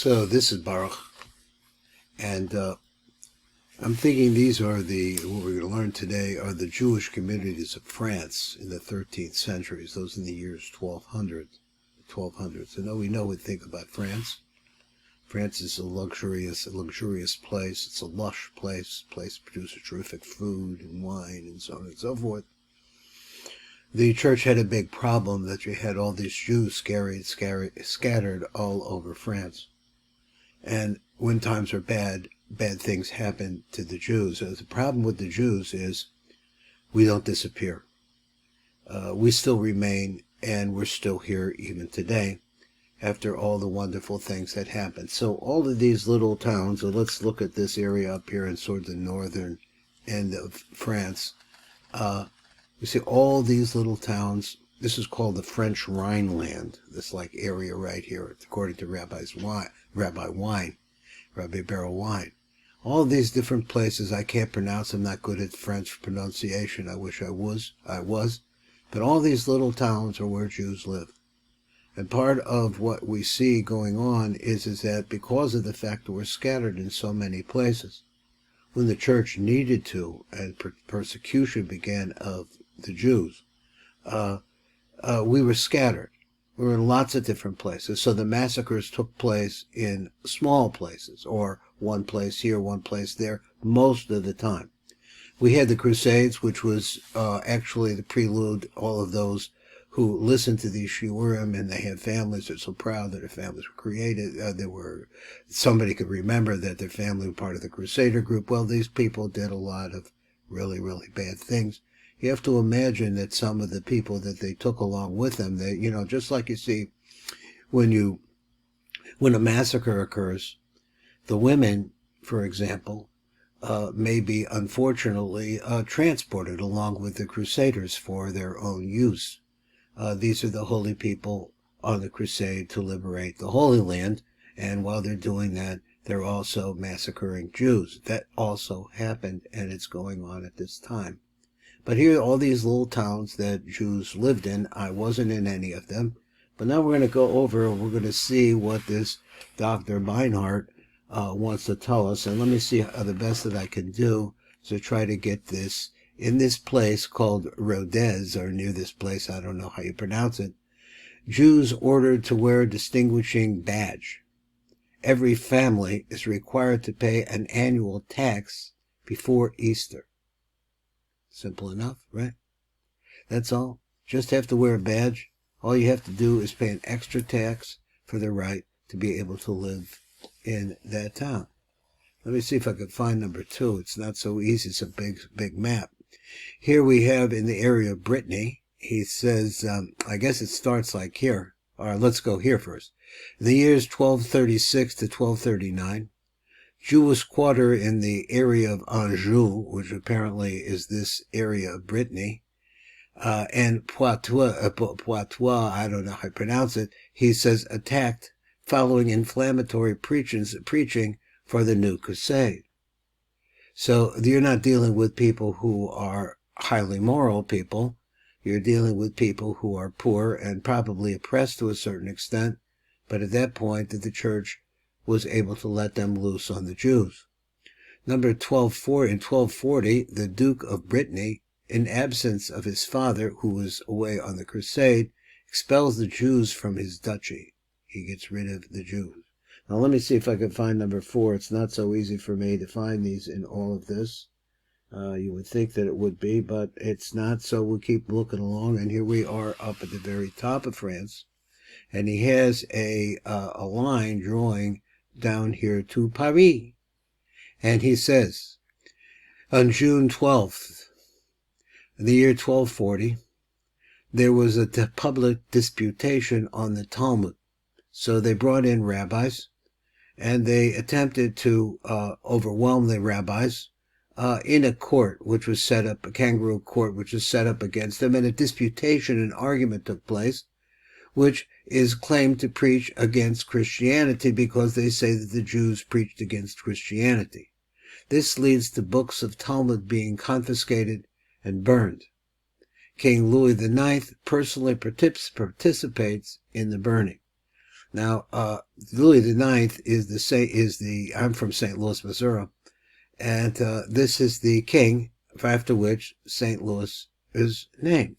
So this is Baruch, and I'm thinking these are what we're going to learn today are the Jewish communities of France in the 13th centuries, those in the years 1200. So now we think about France. France is a luxurious place. It's a lush place. A place that produces terrific food and wine and so on and so forth. The church had a big problem that you had all these Jews scattered all over France. And when times are bad things happen to the Jews. The problem with the Jews is we don't disappear. We still remain, and we're still here even today after all the wonderful things that happened. So all of these little towns, so let's look at this area up here in sort of the northern end of France. You see all these little towns. This is called the French Rhineland, this like area right here, according to Rabbi Barrel Wine. All these different places, I can't pronounce. I'm not good at French pronunciation. I wish I was. But all these little towns are where Jews live. And part of what we see going on is that because of the fact that we're scattered in so many places, when the church needed to, and persecution began of the Jews, we were scattered. We were in lots of different places. So the massacres took place in small places, or one place here, one place there, most of the time. We had the Crusades, which was actually the prelude. All of those who listened to these shiurim and they had families, they're so proud that their families were created. Somebody could remember that their family were part of the Crusader group. Well, these people did a lot of really, really bad things. You have to imagine that some of the people that they took along with them, just like you see when a massacre occurs, the women, for example, may be unfortunately transported along with the Crusaders for their own use. These are the holy people on the crusade to liberate the Holy Land, and while they're doing that, they're also massacring Jews. That also happened, and it's going on at this time. But here, all these little towns that Jews lived in, I wasn't in any of them. But now we're going to go over and we're going to see what this Dr. Beinart wants to tell us. And let me see how the best that I can do to try to get this in this place called Rodez, or near this place, I don't know how you pronounce it. Jews ordered to wear a distinguishing badge. Every family is required to pay an annual tax before Easter. Simple enough, right? That's all. Just have to wear a badge. All you have to do is pay an extra tax for the right to be able to live in that town. Let me see if I can find number 2. It's not so easy. It's a big map. Here we have in the area of Brittany. He says, I guess it starts like here. All right, let's go here first. The years 1236 to 1239. Jewish quarter in the area of Anjou, which apparently is this area of Brittany, and Poitou, I don't know how to pronounce it, he says, attacked following inflammatory preaching for the new crusade. So you're not dealing with people who are highly moral people. You're dealing with people who are poor and probably oppressed to a certain extent, but at that point that the church was able to let them loose on the Jews. Number 1240, the Duke of Brittany, in absence of his father, who was away on the crusade, expels the Jews from his duchy. He gets rid of the Jews. Now let me see if I can find number 4. It's not so easy for me to find these in all of this. You would think that it would be, but it's not, so we'll keep looking along. And here we are up at the very top of France. And he has a line drawing down here to Paris. And he says, on June 12th, in the year 1240, there was a public disputation on the Talmud. So they brought in rabbis, and they attempted to overwhelm the rabbis in a court which was set up, a kangaroo court which was set up against them, and a disputation, an argument took place, which is claimed to preach against Christianity because they say that the Jews preached against Christianity. This leads to books of Talmud being confiscated and burned. King Louis IX personally participates in the burning. Now, Louis the Ninth I'm from St. Louis, Missouri, and this is the king after which St. Louis is named.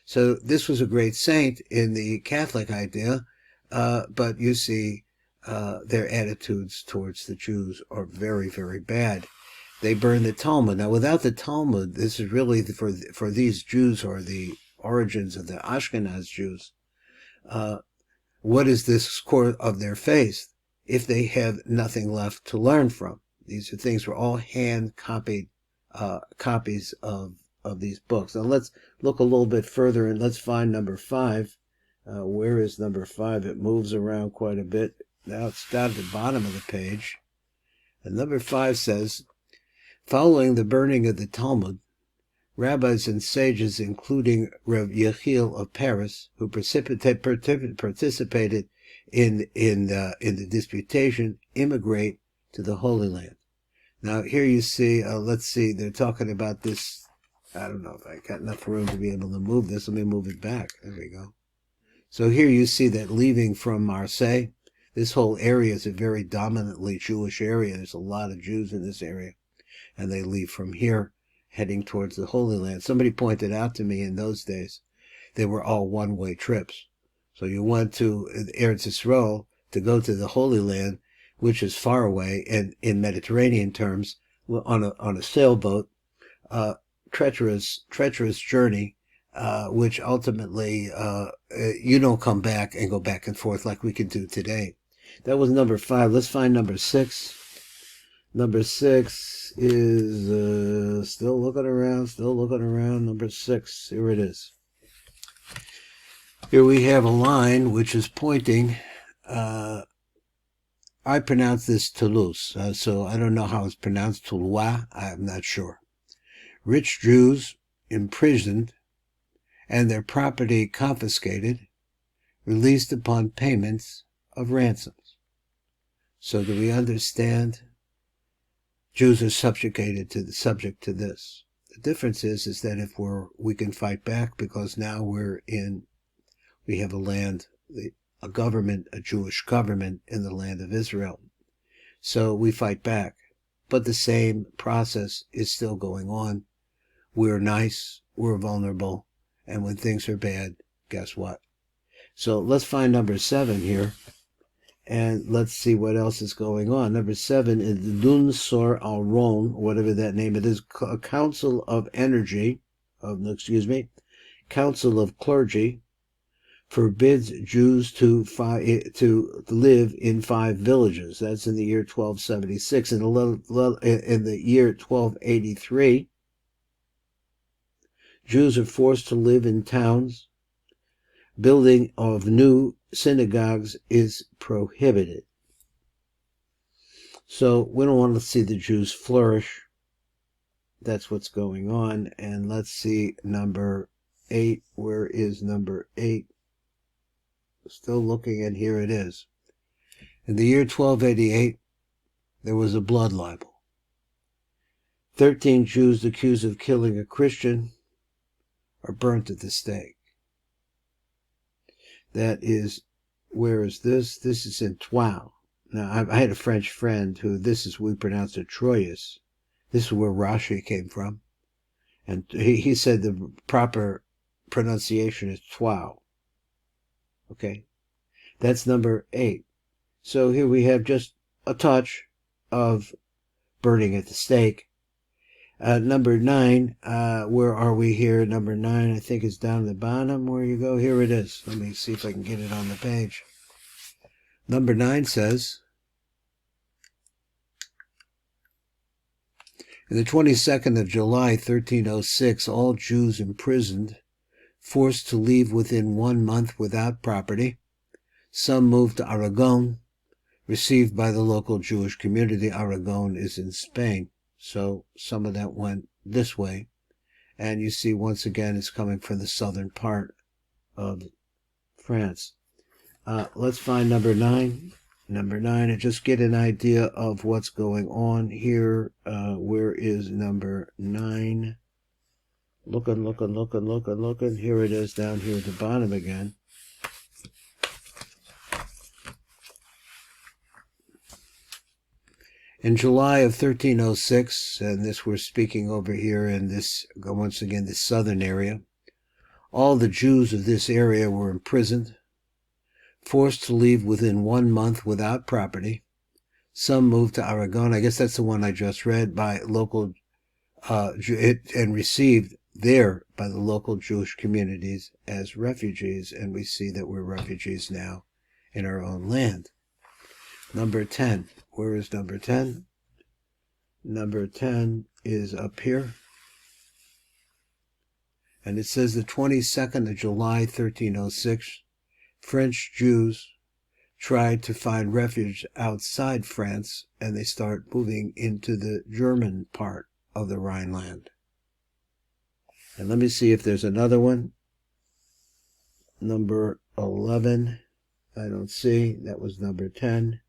So this was a great saint in the Catholic idea, but you see their attitudes towards the Jews are very, very bad. They burned the Talmud. Now, without the Talmud, this is really for these Jews, or the origins of the Ashkenaz Jews. What is this core of their faith if they have nothing left to learn from? These things were all hand-copied copies of these books. Now let's look a little bit further and let's find number 5. Where is number 5? It moves around quite a bit. Now it's down at the bottom of the page. And number 5 says, following the burning of the Talmud, rabbis and sages, including Rav Yechiel of Paris, who participated in the disputation, immigrate to the Holy Land. Now here you see, let's see, they're talking about this. I don't know if I got enough room to be able to move this. Let me move it back. There we go. So here you see that leaving from Marseille, this whole area is a very dominantly Jewish area. There's a lot of Jews in this area, and they leave from here, heading towards the Holy Land. Somebody pointed out to me in those days, they were all one-way trips. So you went to Eretz Yisrael to go to the Holy Land, which is far away, and in Mediterranean terms, on a sailboat, treacherous journey, which ultimately you don't come back and go back and forth like we can do today. That was number 5. Let's find number 6. Number 6 is still looking around. Number 6, here it is. Here we have a line which is pointing. I pronounce this Toulouse, so I don't know how it's pronounced. Toulouse, I'm not sure. Rich Jews imprisoned and their property confiscated, released upon payments of ransoms. So do we understand? Jews are subject to this. The difference is that if we can fight back, because now we have a land, a government, a Jewish government in the land of Israel. So we fight back. But the same process is still going on. We're nice, we're vulnerable, and when things are bad, guess what? So let's find number 7 here, and let's see what else is going on. Number 7 is the Dun Sor Al Ron, whatever that name it is, a council of council of clergy, forbids Jews to live in 5 villages. That's in the year 1276. In the year 1283, Jews are forced to live in towns. Building of new synagogues is prohibited. So we don't want to see the Jews flourish. That's what's going on. And let's see number 8. Where is number 8? Still looking, and here it is. In the year 1288, there was a blood libel. 13 Jews accused of killing a Christian are burnt at the stake. That is, where is this? This is in Troyes. Now, I had a French friend who, we pronounce it Troyes. This is where Rashi came from. And he said the proper pronunciation is Troyes. Okay, that's number 8. So here we have just a touch of burning at the stake. Number 9, where are we here? Number 9, I think is down at the bottom. Where you go? Here it is. Let me see if I can get it on the page. Number 9 says, in the 22nd of July, 1306, all Jews imprisoned, forced to leave within 1 month without property. Some moved to Aragon, received by the local Jewish community. Aragon is in Spain, so some of that went this way. And you see, once again, it's coming from the southern part of France. Let's find number 9. Number 9, and just get an idea of what's going on here. Where is number 9? Looking. Here it is down here at the bottom again. In July of 1306, and this we're speaking over here in this, once again, this southern area, all the Jews of this area were imprisoned, forced to leave within 1 month without property. Some moved to Aragon, I guess that's the one I just read, by local, and received there by the local Jewish communities as refugees, and we see that we're refugees now in our own land. Number 10. Where is number 10? Number 10 is up here. And it says the 22nd of July, 1306, French Jews tried to find refuge outside France, and they start moving into the German part of the Rhineland. And let me see if there's another one. Number 11, I don't see. That was number 10.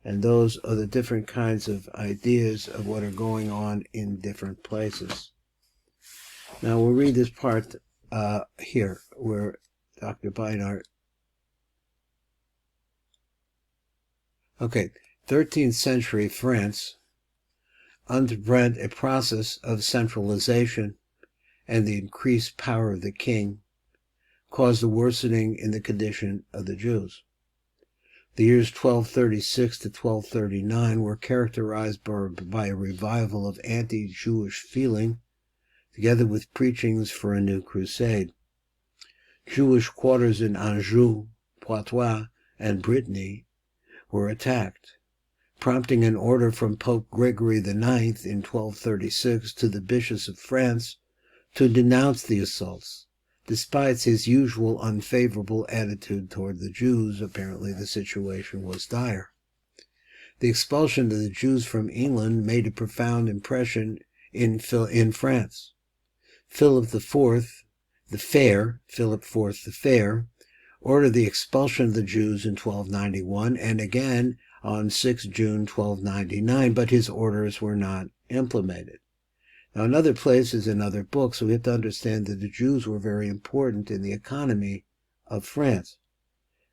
And those are the different kinds of ideas of what are going on in different places. Now we'll read this part here, where Dr. Beinart. Okay, 13th century France underwent a process of centralization, and the increased power of the king caused a worsening in the condition of the Jews. The years 1236 to 1239 were characterized by a revival of anti-Jewish feeling, together with preachings for a new crusade. Jewish quarters in Anjou, Poitou, and Brittany were attacked, prompting an order from Pope Gregory IX in 1236 to the bishops of France to denounce the assaults. Despite his usual unfavorable attitude toward the Jews, apparently the situation was dire. The expulsion of the Jews from England made a profound impression in France. Philip IV the Fair, ordered the expulsion of the Jews in 1291 and again on 6 June 1299, but his orders were not implemented. Now, in other places, in other books, we have to understand that the Jews were very important in the economy of France,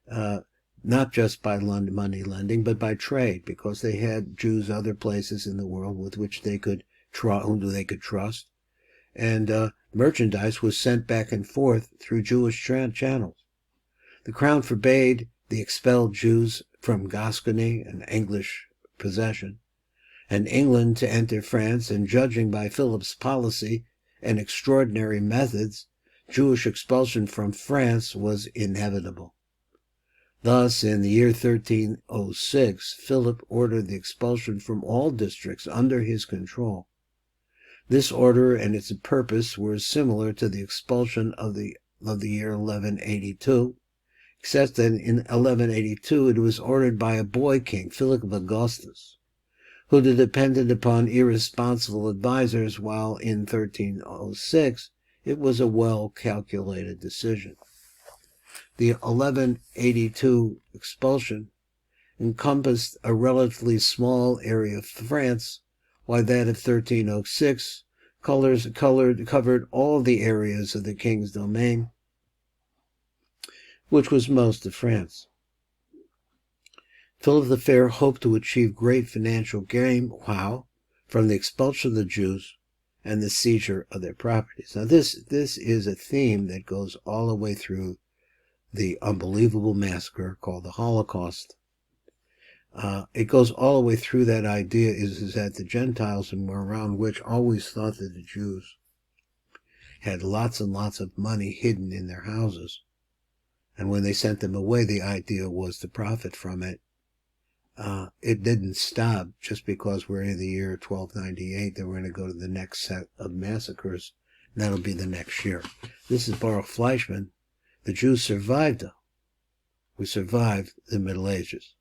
not just by money lending, but by trade, because they had Jews other places in the world with which they could whom they could trust, and merchandise was sent back and forth through Jewish channels. The crown forbade the expelled Jews from Gascony, an English possession, and England to enter France, and judging by Philip's policy and extraordinary methods, Jewish expulsion from France was inevitable. Thus, in the year 1306, Philip ordered the expulsion from all districts under his control. This order and its purpose were similar to the expulsion of the year 1182, except that in 1182 it was ordered by a boy king, Philip Augustus, who depended upon irresponsible advisors, while in 1306 it was a well-calculated decision. The 1182 expulsion encompassed a relatively small area of France, while that of 1306 covered all the areas of the king's domain, which was most of France. Philip the Fair hoped to achieve great financial gain, from the expulsion of the Jews and the seizure of their properties. Now this is a theme that goes all the way through the unbelievable massacre called the Holocaust. It goes all the way through that idea is that the Gentiles around which always thought that the Jews had lots and lots of money hidden in their houses. And when they sent them away, the idea was to profit from it. It didn't stop just because we're in the year 1298 that we're going to go to the next set of massacres. And that'll be the next year. This is Baruch Fleischman. The Jews survived, though. We survived the Middle Ages.